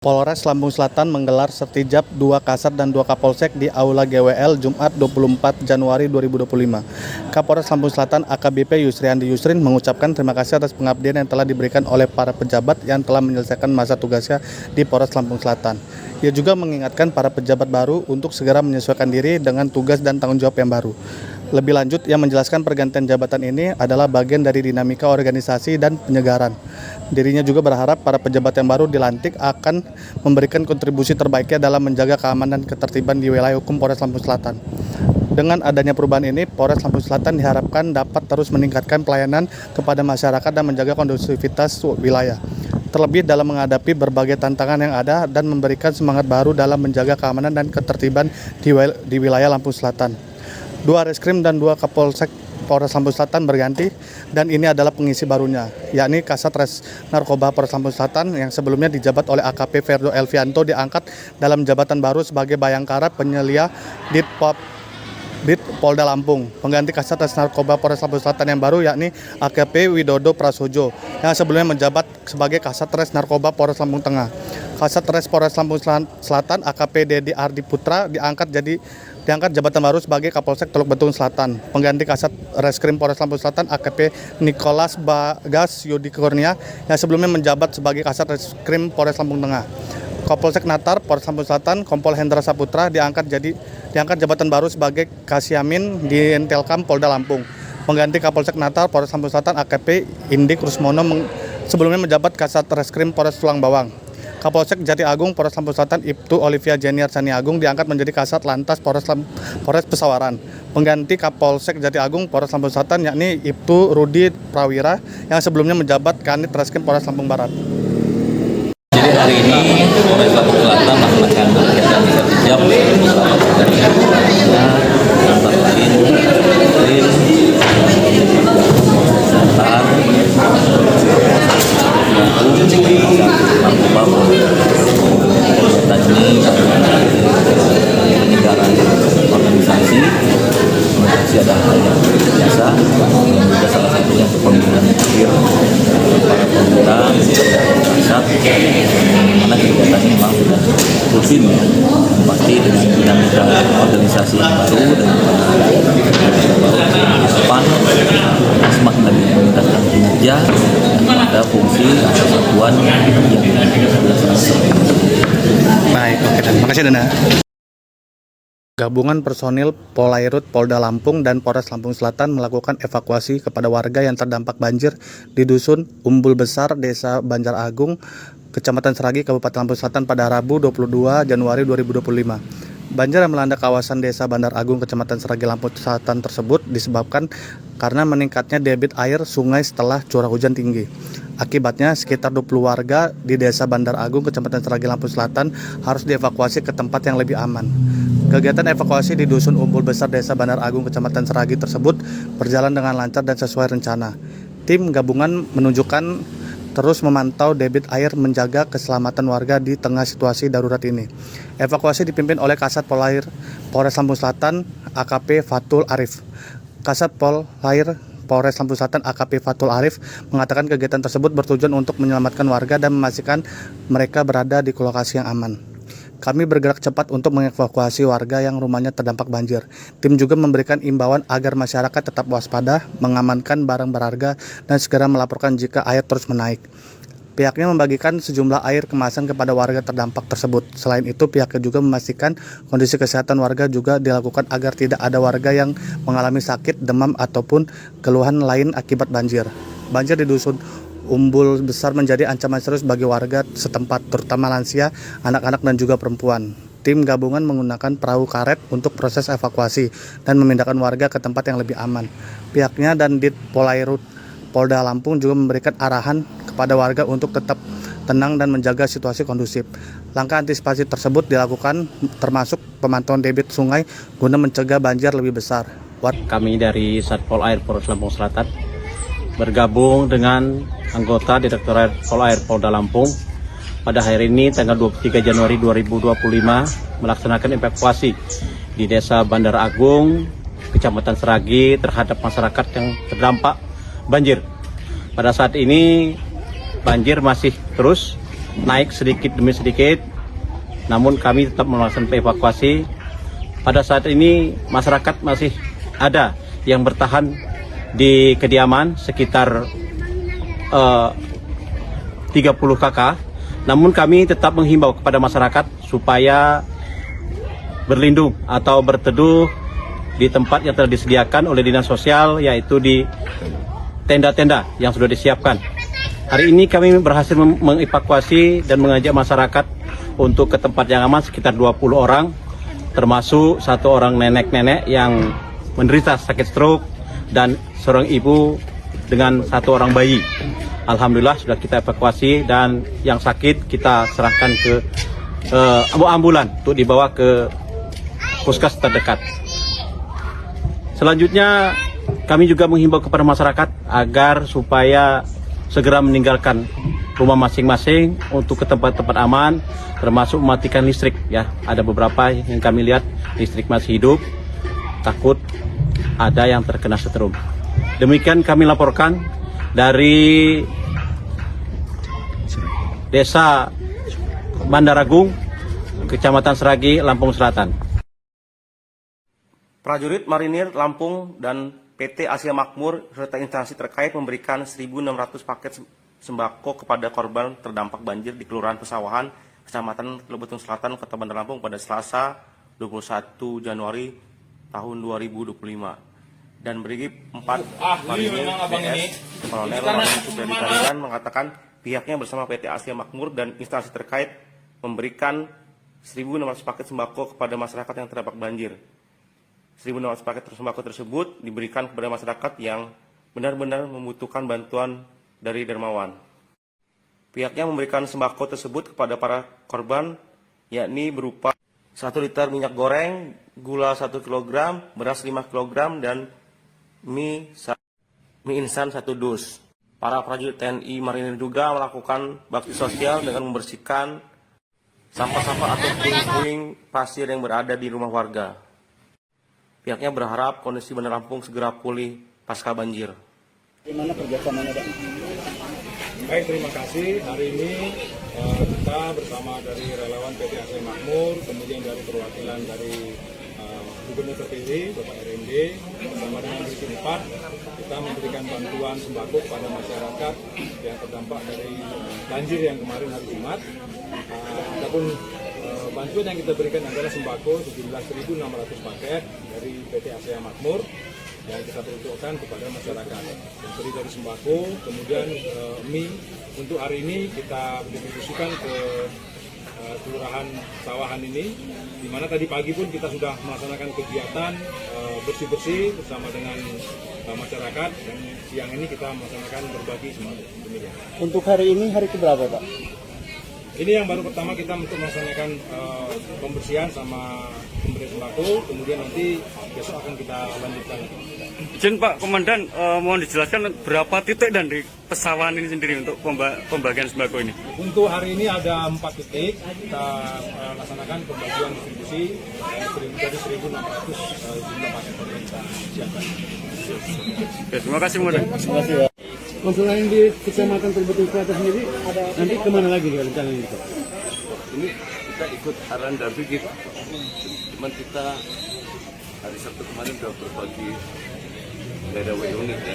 Polres Lampung Selatan menggelar sertijab 2 Kasat dan 2 Kapolsek di Aula GWL Jumat 24 Januari 2025. Kapolres Lampung Selatan AKBP Yusriandi Yusrin mengucapkan terima kasih atas pengabdian yang telah diberikan oleh para pejabat yang telah menyelesaikan masa tugasnya di Polres Lampung Selatan. Ia juga mengingatkan para pejabat baru untuk segera menyesuaikan diri dengan tugas dan tanggung jawab yang baru. Lebih lanjut, ia menjelaskan pergantian jabatan ini adalah bagian dari dinamika organisasi dan penyegaran. Dirinya juga berharap para pejabat yang baru dilantik akan memberikan kontribusi terbaiknya dalam menjaga keamanan dan ketertiban di wilayah hukum Polres Lampung Selatan. Dengan adanya perubahan ini, Polres Lampung Selatan diharapkan dapat terus meningkatkan pelayanan kepada masyarakat dan menjaga kondusivitas wilayah. Terlebih dalam menghadapi berbagai tantangan yang ada dan memberikan semangat baru dalam menjaga keamanan dan ketertiban di wilayah Lampung Selatan. 2 Reskrim dan 2 Kapolsek Polres Lampung Selatan berganti, dan ini adalah pengisi barunya, yakni Kasat Res Narkoba Polres Lampung Selatan yang sebelumnya dijabat oleh AKP Ferdo Elvianto diangkat dalam jabatan baru sebagai Bayangkara Penyelia Dit Polda Lampung. Pengganti Kasat Res Narkoba Polres Lampung Selatan yang baru yakni AKP Widodo Prasojo yang sebelumnya menjabat sebagai Kasat Res Narkoba Polres Lampung Tengah. Kasat Res Polres Lampung Selatan AKP Dedi Ardi Putra diangkat jabatan baru sebagai Kapolsek Teluk Betung Selatan. Pengganti Kasat Reskrim Polres Lampung Selatan AKP Nicholas Bagas Yudi Kurnia yang sebelumnya menjabat sebagai Kasat Reskrim Polres Lampung Tengah. Kapolsek Natar Polres Lampung Selatan Kompol Hendra Saputra diangkat jabatan baru sebagai Kasyamin di Intelkam Polda Lampung. Pengganti Kapolsek Natar Polres Lampung Selatan AKP Indik Rusmono sebelumnya menjabat Kasat Reskrim Polres Tulang Bawang. Kapolsek Jati Agung Polres Lampung Selatan Ibtu Olivia Jeniar Sani Agung diangkat menjadi Kasat Lantas Polres Pesawaran. Pengganti Kapolsek Jati Agung Polres Lampung Selatan yakni Ibtu Rudi Prawira yang sebelumnya menjabat Kanit Reskrim Polres Lampung Barat. Jadi hari ini Polres Lampung Selatan melaksanakan kegiatan sertijab bersama pekerjaan antara lain penyegaran organisasi ada hal yang biasa, dan juga salah satunya untuk pembinaan karir para pemuda saat mana kegiatan ini memang sudah rutin ya, pasti dengan dinamika organisasi yang baru dan depan semakin lebih meningkatkan kinerja dan pada fungsi atau satuan yang sudah selesai. Baik, oke, terima kasih Dana. Gabungan personil Polairut Polda Lampung dan Polres Lampung Selatan melakukan evakuasi kepada warga yang terdampak banjir di Dusun Umbul Besar, Desa Banjar Agung, Kecamatan Seragi, Kabupaten Lampung Selatan pada Rabu 22 Januari 2025. Banjir yang melanda kawasan Desa Bandar Agung, Kecamatan Seragi, Lampung Selatan tersebut disebabkan karena meningkatnya debit air sungai setelah curah hujan tinggi. Akibatnya, sekitar 20 warga di Desa Bandar Agung, Kecamatan Seragi, Lampung Selatan harus dievakuasi ke tempat yang lebih aman. Kegiatan evakuasi di Dusun Umbul Besar, Desa Bandar Agung, Kecamatan Seragi tersebut berjalan dengan lancar dan sesuai rencana. Tim gabungan menunjukkan terus memantau debit air menjaga keselamatan warga di tengah situasi darurat ini. Evakuasi dipimpin oleh Kasat Polair Polres Lampung Selatan AKP Fatul Arif. Kasat Polair Polres Lampung Selatan AKP Fatul Arif mengatakan kegiatan tersebut bertujuan untuk menyelamatkan warga dan memastikan mereka berada di lokasi yang aman. Kami bergerak cepat untuk mengevakuasi warga yang rumahnya terdampak banjir. Tim juga memberikan imbauan agar masyarakat tetap waspada, mengamankan barang berharga, dan segera melaporkan jika air terus menaik. Pihaknya membagikan sejumlah air kemasan kepada warga terdampak tersebut. Selain itu, pihaknya juga memastikan kondisi kesehatan warga juga dilakukan agar tidak ada warga yang mengalami sakit, demam, ataupun keluhan lain akibat banjir. Banjir di Dusun Umbul Besar menjadi ancaman serius bagi warga setempat, terutama lansia, anak-anak, dan juga perempuan. Tim gabungan menggunakan perahu karet untuk proses evakuasi dan memindahkan warga ke tempat yang lebih aman. Pihaknya dan Dit Polairut Polda Lampung juga memberikan arahan kepada warga untuk tetap tenang dan menjaga situasi kondusif. Langkah antisipasi tersebut dilakukan termasuk pemantauan debit sungai guna mencegah banjir lebih besar. Kami dari Satpol Air Polres Lampung Selatan bergabung dengan anggota Direktorat Polair Polda Lampung pada hari ini tanggal 23 Januari 2025 melaksanakan evakuasi di Desa Bandar Agung, Kecamatan Seragi terhadap masyarakat yang terdampak banjir. Pada saat ini banjir masih terus naik sedikit demi sedikit, namun kami tetap melaksanakan evakuasi. Pada saat ini masyarakat masih ada yang bertahan di kediaman sekitar 30 kakak. Namun kami tetap menghimbau kepada masyarakat supaya berlindung atau berteduh di tempat yang telah disediakan oleh Dinas Sosial, yaitu di tenda-tenda yang sudah disiapkan. Hari ini kami berhasil mengevakuasi dan mengajak masyarakat untuk ke tempat yang aman sekitar 20 orang, termasuk 1 orang nenek-nenek yang menderita sakit stroke dan seorang ibu dengan 1 orang bayi. Alhamdulillah sudah kita evakuasi dan yang sakit kita serahkan ke ambulan untuk dibawa ke puskes terdekat. Selanjutnya kami juga menghimbau kepada masyarakat agar supaya segera meninggalkan rumah masing-masing untuk ke tempat-tempat aman, termasuk mematikan listrik. Ya, ada beberapa yang kami lihat listrik masih hidup, takut ada yang terkena setrum. Demikian kami laporkan dari Desa Bandaragung, Kecamatan Seragi, Lampung Selatan. Prajurit Marinir Lampung dan PT Asia Makmur serta instansi terkait memberikan 1.600 paket sembako kepada korban terdampak banjir di Kelurahan Pesawahan, Kecamatan Lebetung Selatan, Kota Bandar Lampung pada Selasa 21 Januari tahun 2025. Dan Brigif 4 Marinir DS Kolonel Mansur dari Tarigan mengatakan pihaknya bersama PT Asia Makmur dan instansi terkait memberikan 1.600 paket sembako kepada masyarakat yang terdampak banjir. 1.600 paket sembako tersebut diberikan kepada masyarakat yang benar-benar membutuhkan bantuan dari dermawan. Pihaknya memberikan sembako tersebut kepada para korban, yakni berupa 1 liter minyak goreng, gula 1 kg, beras 5 kg, dan mie instan 1 dus. Para prajurit TNI Marinir juga melakukan bakti sosial dengan membersihkan sampah-sampah atau puing-puing pasir yang berada di rumah warga. Pihaknya berharap kondisi Bandar Lampung segera pulih pasca banjir. Bagaimana kerjasamanya, Pak? Baik, terima kasih. Hari ini kita bersama dari relawan PT Asia Makmur, kemudian dari perwakilan dari Gubernur terpilih Bapak RMD bersama dengan Brigif 4, kita memberikan bantuan sembako kepada masyarakat yang terdampak dari banjir yang kemarin hari Jumat. Adapun bantuan yang kita berikan adalah sembako sejumlah 1.600 paket dari PT Asia Makmur yang kita peruntukkan kepada masyarakat. Yang terdiri dari sembako, kemudian mie. Untuk hari ini kita distribusikan ke Kelurahan Sawahan ini, di mana tadi pagi pun kita sudah melaksanakan kegiatan bersih-bersih bersama dengan masyarakat, dan siang ini kita melaksanakan berbagi sembako. Demikian. Untuk hari ini hari keberapa, Pak? Ini yang baru pertama kita untuk melaksanakan pembersihan sama pemberian sembako, kemudian nanti besok akan kita lanjutkan. Izin Pak Komandan, mohon dijelaskan berapa titik dan di Pesawahan ini sendiri untuk pembagian sembako ini? Untuk hari ini ada 4 titik, kita laksanakan pembagian distribusi dari 1.600 jumlah paket yang kita siapkan. Oke, terima kasih Komandan. Terima kasih, Pak. Untuk lain di Kecamatan Lebetung Selatan sendiri, nanti kemana lagi rencananya, Pak? Ini kita ikut arahan dari Brigif, cuman kita hari Sabtu kemarin sudah berbagi daerah unit ya.